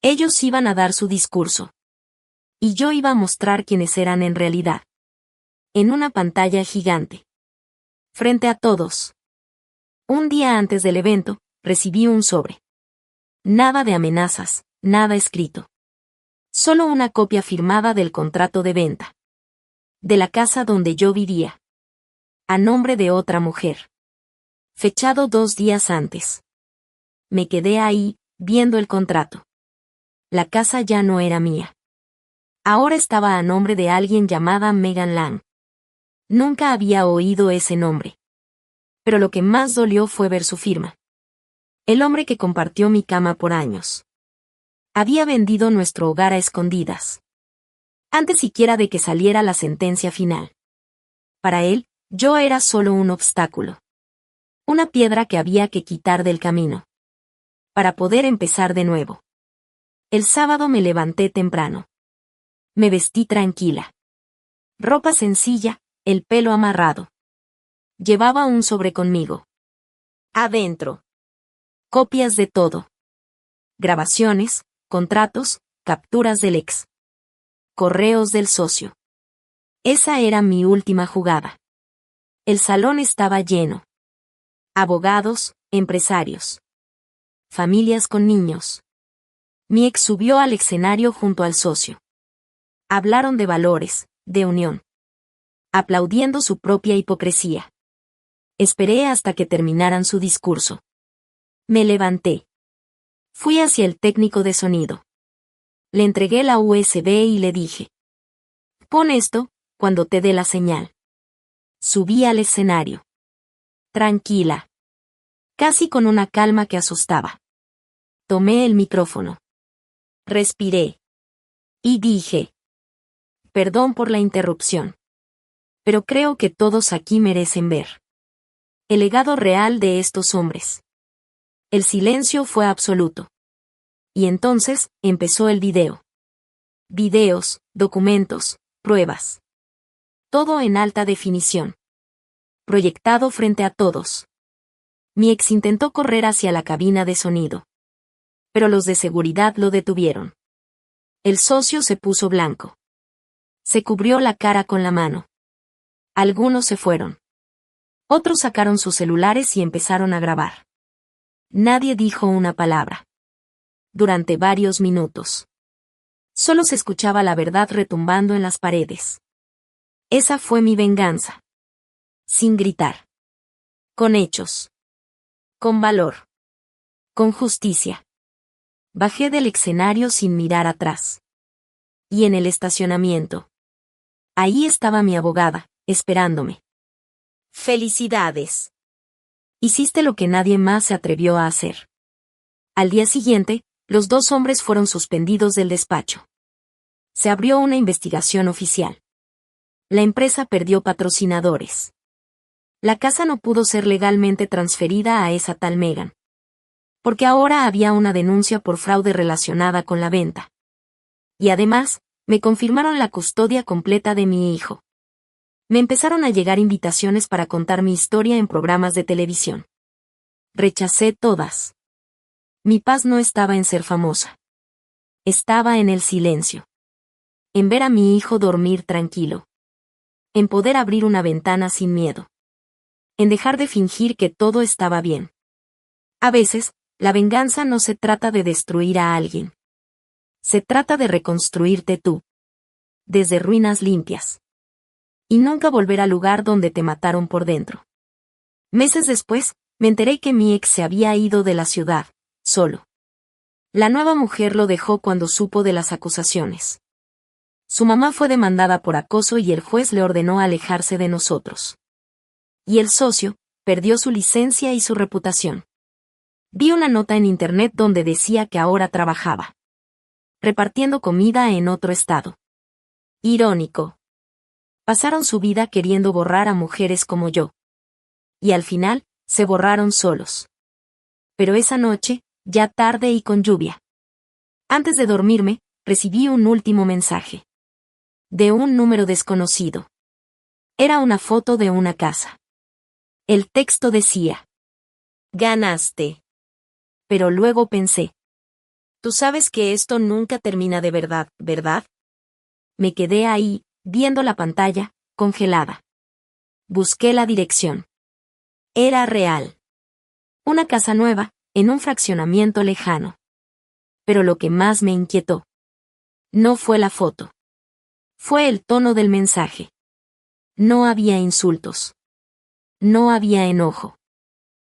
Ellos iban a dar su discurso. Y yo iba a mostrar quiénes eran en realidad. En una pantalla gigante. Frente a todos. Un día antes del evento, recibí un sobre. Nada de amenazas, nada escrito. Solo una copia firmada del contrato de venta. De la casa donde yo vivía. A nombre de otra mujer. Fechado 2 días antes. Me quedé ahí, viendo el contrato. La casa ya no era mía. Ahora estaba a nombre de alguien llamada Megan Lang. Nunca había oído ese nombre. Pero lo que más dolió fue ver su firma. El hombre que compartió mi cama por años. Había vendido nuestro hogar a escondidas. Antes siquiera de que saliera la sentencia final. Para él, yo era solo un obstáculo. Una piedra que había que quitar del camino. Para poder empezar de nuevo. El sábado me levanté temprano. Me vestí tranquila. Ropa sencilla, el pelo amarrado. Llevaba un sobre conmigo. Adentro. Copias de todo. Grabaciones, contratos, capturas del ex. Correos del socio. Esa era mi última jugada. El salón estaba lleno. Abogados, empresarios. Familias con niños. Mi ex subió al escenario junto al socio. Hablaron de valores, de unión. Aplaudiendo su propia hipocresía. Esperé hasta que terminaran su discurso. Me levanté. Fui hacia el técnico de sonido. Le entregué la USB y le dije. Pon esto, cuando te dé la señal. Subí al escenario. Tranquila. Casi con una calma que asustaba. Tomé el micrófono. Respiré. Y dije. Perdón por la interrupción. Pero creo que todos aquí merecen ver el legado real de estos hombres. El silencio fue absoluto. Y entonces, empezó el video. Videos, documentos, pruebas. Todo en alta definición. Proyectado frente a todos. Mi ex intentó correr hacia la cabina de sonido. Pero los de seguridad lo detuvieron. El socio se puso blanco. Se cubrió la cara con la mano. Algunos se fueron. Otros sacaron sus celulares y empezaron a grabar. Nadie dijo una palabra. Durante varios minutos. Solo se escuchaba la verdad retumbando en las paredes. Esa fue mi venganza. Sin gritar. Con hechos. Con valor. Con justicia. Bajé del escenario sin mirar atrás. Y en el estacionamiento. Ahí estaba mi abogada, esperándome. ¡Felicidades! Hiciste lo que nadie más se atrevió a hacer. Al día siguiente, los 2 hombres fueron suspendidos del despacho. Se abrió una investigación oficial. La empresa perdió patrocinadores. La casa no pudo ser legalmente transferida a esa tal Megan. Porque ahora había una denuncia por fraude relacionada con la venta. Y además, me confirmaron la custodia completa de mi hijo. Me empezaron a llegar invitaciones para contar mi historia en programas de televisión. Rechacé todas. Mi paz no estaba en ser famosa. Estaba en el silencio. En ver a mi hijo dormir tranquilo. En poder abrir una ventana sin miedo. En dejar de fingir que todo estaba bien. A veces, la venganza no se trata de destruir a alguien. Se trata de reconstruirte tú. Desde ruinas limpias. Y nunca volver al lugar donde te mataron por dentro. Meses después, Me enteré que mi ex se había ido de la ciudad, solo. La nueva mujer lo dejó cuando supo de las acusaciones. Su mamá fue demandada por acoso y el juez le ordenó alejarse de nosotros. Y el socio perdió su licencia y su reputación. Vi una nota en internet donde decía que ahora trabajaba repartiendo comida en otro estado. Irónico. Pasaron su vida queriendo borrar a mujeres como yo. Y al final, se borraron solos. Pero esa noche, ya tarde y con lluvia. Antes de dormirme, recibí un último mensaje. De un número desconocido. Era una foto de una casa. El texto decía: ganaste. Pero luego pensé: tú sabes que esto nunca termina de verdad, ¿verdad? Me quedé ahí, viendo la pantalla, congelada. Busqué la dirección. Era real. Una casa nueva, en un fraccionamiento lejano. Pero lo que más me inquietó no fue la foto. Fue el tono del mensaje. No había insultos. No había enojo.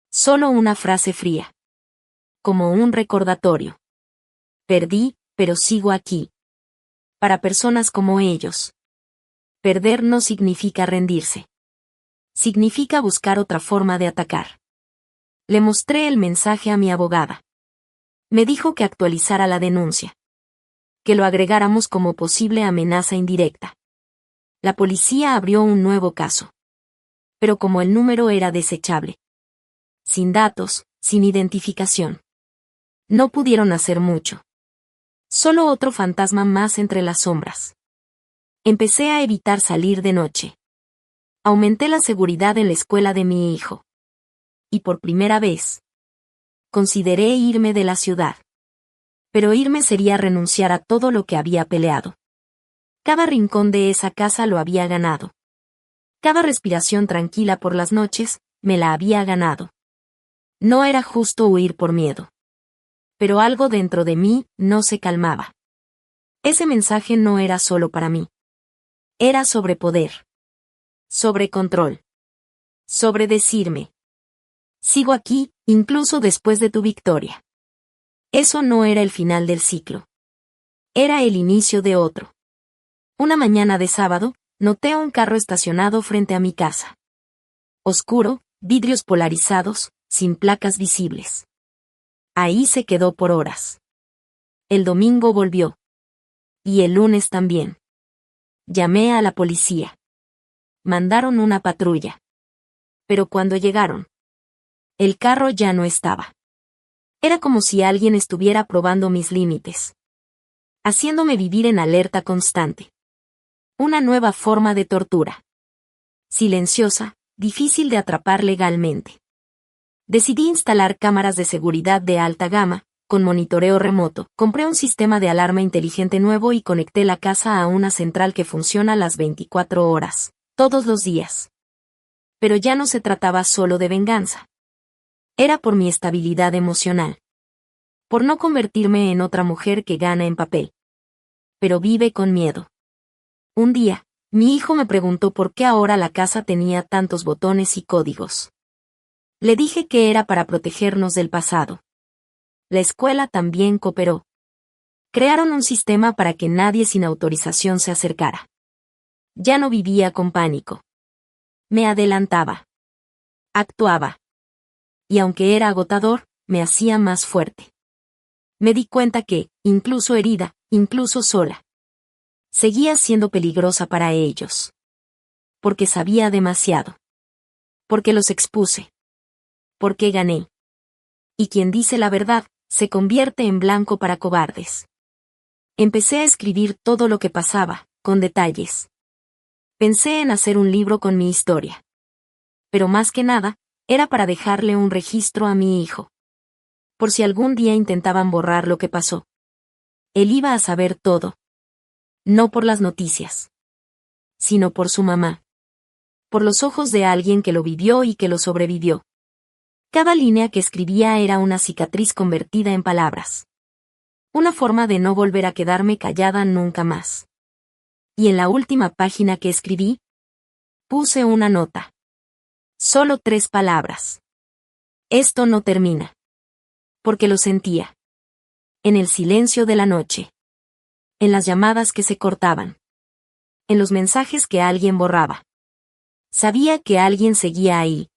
Solo una frase fría. Como un recordatorio. Perdí, pero sigo aquí. Para personas como ellos. Perder no significa rendirse. Significa buscar otra forma de atacar. Le mostré el mensaje a mi abogada. Me dijo que actualizara la denuncia. Que lo agregáramos como posible amenaza indirecta. La policía abrió un nuevo caso. Pero como el número era desechable. Sin datos, sin identificación. No pudieron hacer mucho. Solo otro fantasma más entre las sombras. Empecé a evitar salir de noche. Aumenté la seguridad en la escuela de mi hijo. Y por primera vez, consideré irme de la ciudad. Pero irme sería renunciar a todo lo que había peleado. Cada rincón de esa casa lo había ganado. Cada respiración tranquila por las noches, me la había ganado. No era justo huir por miedo. Pero algo dentro de mí no se calmaba. Ese mensaje no era solo para mí. Era sobre poder. Sobre control. Sobre decirme: sigo aquí, incluso después de tu victoria. Eso no era el final del ciclo. Era el inicio de otro. Una mañana de sábado, noté un carro estacionado frente a mi casa. Oscuro, vidrios polarizados, sin placas visibles. Ahí se quedó por horas. El domingo volvió. Y el lunes también. Llamé a la policía. Mandaron una patrulla. Pero cuando llegaron, el carro ya no estaba. Era como si alguien estuviera probando mis límites. Haciéndome vivir en alerta constante. Una nueva forma de tortura. Silenciosa, difícil de atrapar legalmente. Decidí instalar cámaras de seguridad de alta gama, con monitoreo remoto. Compré un sistema de alarma inteligente nuevo y conecté la casa a una central que funciona las 24 horas, todos los días. Pero ya no se trataba solo de venganza. Era por mi estabilidad emocional. Por no convertirme en otra mujer que gana en papel. Pero vive con miedo. Un día, mi hijo me preguntó por qué ahora la casa tenía tantos botones y códigos. Le dije que era para protegernos del pasado. La escuela también cooperó. Crearon un sistema para que nadie sin autorización se acercara. Ya no vivía con pánico. Me adelantaba. Actuaba. Y aunque era agotador, me hacía más fuerte. Me di cuenta que, incluso herida, incluso sola, seguía siendo peligrosa para ellos. Porque sabía demasiado. Porque los expuse. Porque gané. Y quien dice la verdad, se convierte en blanco para cobardes. Empecé a escribir todo lo que pasaba, con detalles. Pensé en hacer un libro con mi historia. Pero más que nada, era para dejarle un registro a mi hijo. Por si algún día intentaban borrar lo que pasó. Él iba a saber todo. No por las noticias. Sino por su mamá. Por los ojos de alguien que lo vivió y que lo sobrevivió. Cada línea que escribía era una cicatriz convertida en palabras. Una forma de no volver a quedarme callada nunca más. Y en la última página que escribí, puse una nota. Solo 3 palabras. Esto no termina. Porque lo sentía. En el silencio de la noche. En las llamadas que se cortaban. En los mensajes que alguien borraba. Sabía que alguien seguía ahí.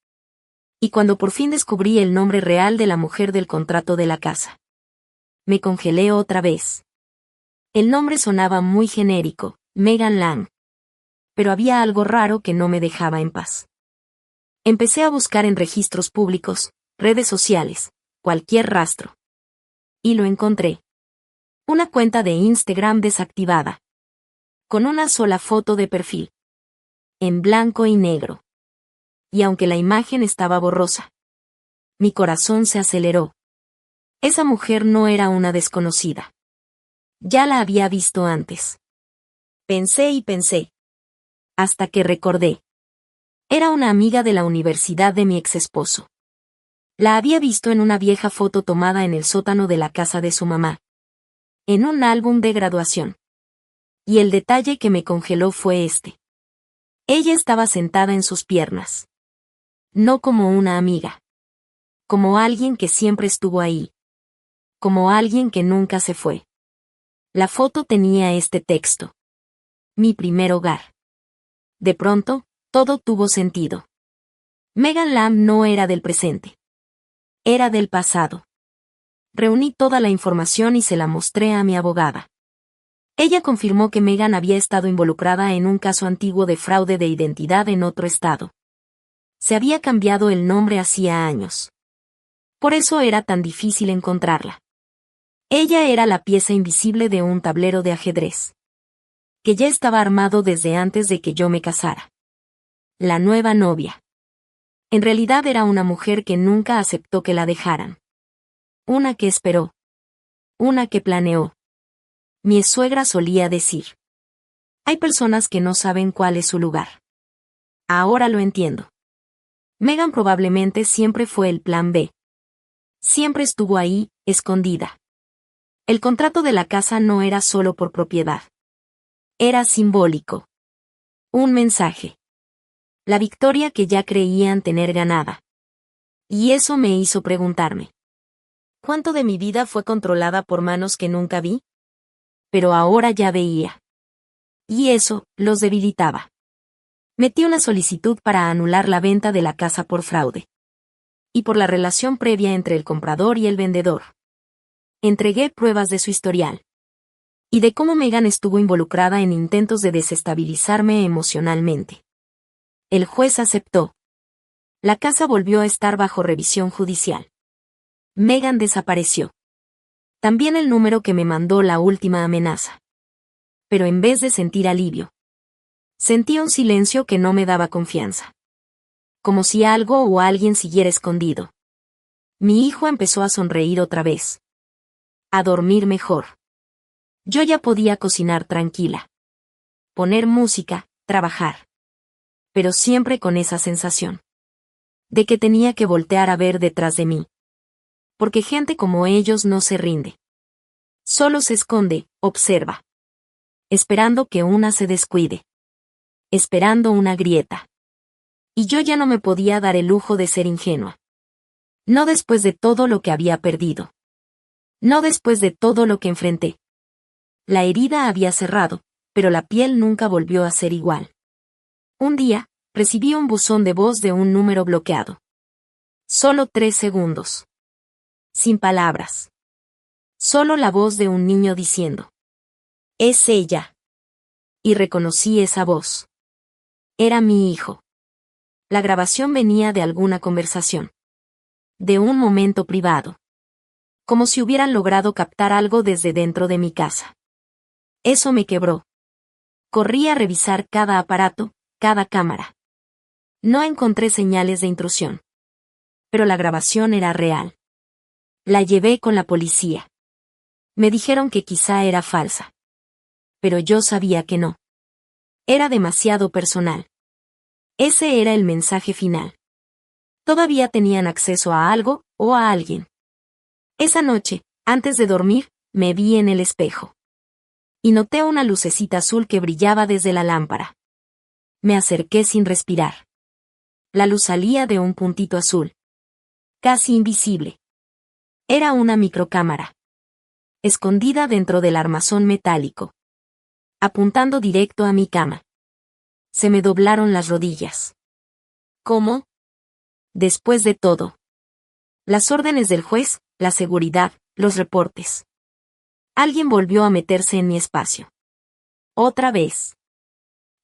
Y cuando por fin descubrí el nombre real de la mujer del contrato de la casa, me congelé otra vez. El nombre sonaba muy genérico, Megan Lang. Pero había algo raro que no me dejaba en paz. Empecé a buscar en registros públicos, redes sociales, cualquier rastro. Y lo encontré. Una cuenta de Instagram desactivada. Con una sola foto de perfil. En blanco y negro. Y aunque la imagen estaba borrosa, mi corazón se aceleró. Esa mujer no era una desconocida. Ya la había visto antes. Pensé y pensé. Hasta que recordé. Era una amiga de la universidad de mi exesposo. La había visto en una vieja foto tomada en el sótano de la casa de su mamá. En un álbum de graduación. Y el detalle que me congeló fue este. Ella estaba sentada en sus piernas. No como una amiga. Como alguien que siempre estuvo ahí. Como alguien que nunca se fue. La foto tenía este texto. Mi primer hogar. De pronto, todo tuvo sentido. Megan Lam no era del presente. Era del pasado. Reuní toda la información y se la mostré a mi abogada. Ella confirmó que Megan había estado involucrada en un caso antiguo de fraude de identidad en otro estado. Se había cambiado el nombre hacía años. Por eso era tan difícil encontrarla. Ella era la pieza invisible de un tablero de ajedrez. Que ya estaba armado desde antes de que yo me casara. La nueva novia. En realidad era una mujer que nunca aceptó que la dejaran. Una que esperó. Una que planeó. Mi suegra solía decir. Hay personas que no saben cuál es su lugar. Ahora lo entiendo. Megan probablemente siempre fue el plan B. Siempre estuvo ahí, escondida. El contrato de la casa no era solo por propiedad. Era simbólico. Un mensaje. La victoria que ya creían tener ganada. Y eso me hizo preguntarme. ¿Cuánto de mi vida fue controlada por manos que nunca vi? Pero ahora ya veía. Y eso, los debilitaba. Metí una solicitud para anular la venta de la casa por fraude. Y por la relación previa entre el comprador y el vendedor. Entregué pruebas de su historial. Y de cómo Megan estuvo involucrada en intentos de desestabilizarme emocionalmente. El juez aceptó. La casa volvió a estar bajo revisión judicial. Megan desapareció. También el número que me mandó la última amenaza. Pero en vez de sentir alivio, sentí un silencio que no me daba confianza. Como si algo o alguien siguiera escondido. Mi hijo empezó a sonreír otra vez. A dormir mejor. Yo ya podía cocinar tranquila. Poner música, trabajar. Pero siempre con esa sensación. De que tenía que voltear a ver detrás de mí. Porque gente como ellos no se rinde. Solo se esconde, observa. Esperando que una se descuide. Esperando una grieta. Y yo ya no me podía dar el lujo de ser ingenua. No después de todo lo que había perdido. No después de todo lo que enfrenté. La herida había cerrado, pero la piel nunca volvió a ser igual. Un día, recibí un buzón de voz de un número bloqueado. Solo 3 segundos. Sin palabras. Solo la voz de un niño diciendo. Es ella. Y reconocí esa voz. Era mi hijo. La grabación venía de alguna conversación. De un momento privado. Como si hubieran logrado captar algo desde dentro de mi casa. Eso me quebró. Corrí a revisar cada aparato, cada cámara. No encontré señales de intrusión. Pero la grabación era real. La llevé con la policía. Me dijeron que quizá era falsa. Pero yo sabía que no. Era demasiado personal. Ese era el mensaje final. Todavía tenían acceso a algo, o a alguien. Esa noche, antes de dormir, me vi en el espejo. Y noté una lucecita azul que brillaba desde la lámpara. Me acerqué sin respirar. La luz salía de un puntito azul. casi invisible. Era una microcámara. Escondida dentro del armazón metálico. Apuntando directo a mi cama. Se me doblaron las rodillas. ¿Cómo? Después de todo. Las órdenes del juez, la seguridad, los reportes. Alguien volvió a meterse en mi espacio. Otra vez.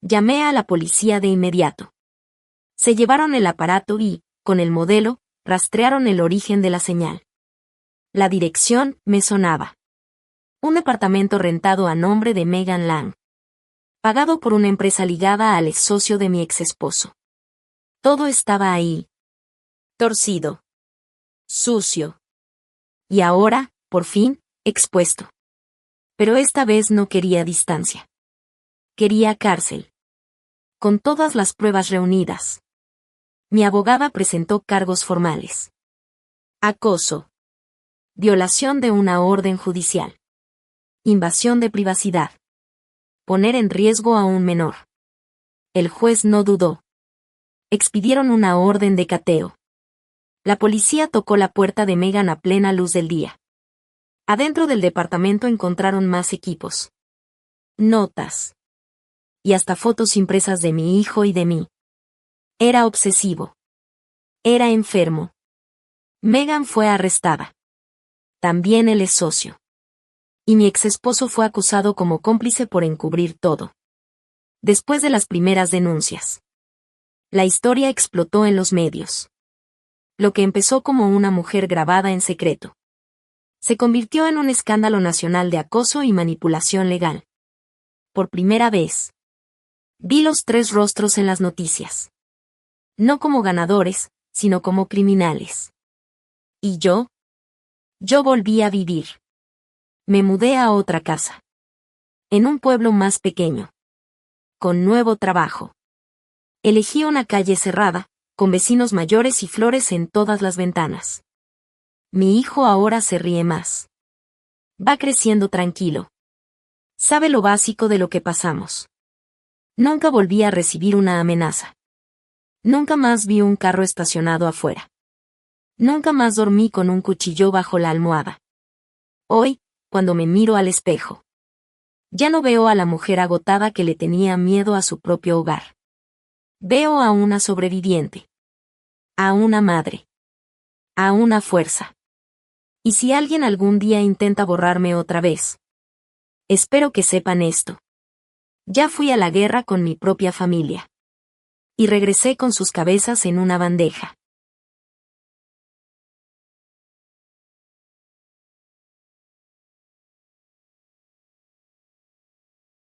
Llamé a la policía de inmediato. Se llevaron el aparato y, con el modelo, rastrearon el origen de la señal. La dirección me sonaba. Un departamento rentado a nombre de Megan Lang. Pagado por una empresa ligada al ex socio de mi ex esposo. Todo estaba ahí. Torcido. Sucio. Y ahora, por fin, expuesto. Pero esta vez no quería distancia. Quería cárcel. Con todas las pruebas reunidas. Mi abogada presentó cargos formales. Acoso. Violación de una orden judicial. Invasión de privacidad. Poner en riesgo a un menor. El juez no dudó. Expidieron una orden de cateo. La policía tocó la puerta de Megan a plena luz del día. Adentro del departamento encontraron más equipos. Notas. Y hasta fotos impresas de mi hijo y de mí. Era obsesivo. Era enfermo. Megan fue arrestada. También él es socio. Y mi exesposo fue acusado como cómplice por encubrir todo. Después de las primeras denuncias. La historia explotó en los medios. Lo que empezó como una mujer grabada en secreto. Se convirtió en un escándalo nacional de acoso y manipulación legal. Por primera vez. Vi los tres rostros en las noticias. No como ganadores, sino como criminales. ¿Y yo? Yo volví a vivir. Me mudé a otra casa. En un pueblo más pequeño. Con nuevo trabajo. Elegí una calle cerrada, con vecinos mayores y flores en todas las ventanas. Mi hijo ahora se ríe más. Va creciendo tranquilo. Sabe lo básico de lo que pasamos. Nunca volví a recibir una amenaza. Nunca más vi un carro estacionado afuera. Nunca más dormí con un cuchillo bajo la almohada. Hoy, cuando me miro al espejo, ya no veo a la mujer agotada que le tenía miedo a su propio hogar. Veo a una sobreviviente. A una madre. A una fuerza. Y si alguien algún día intenta borrarme otra vez, espero que sepan esto. Ya fui a la guerra con mi propia familia. Y regresé con sus cabezas en una bandeja.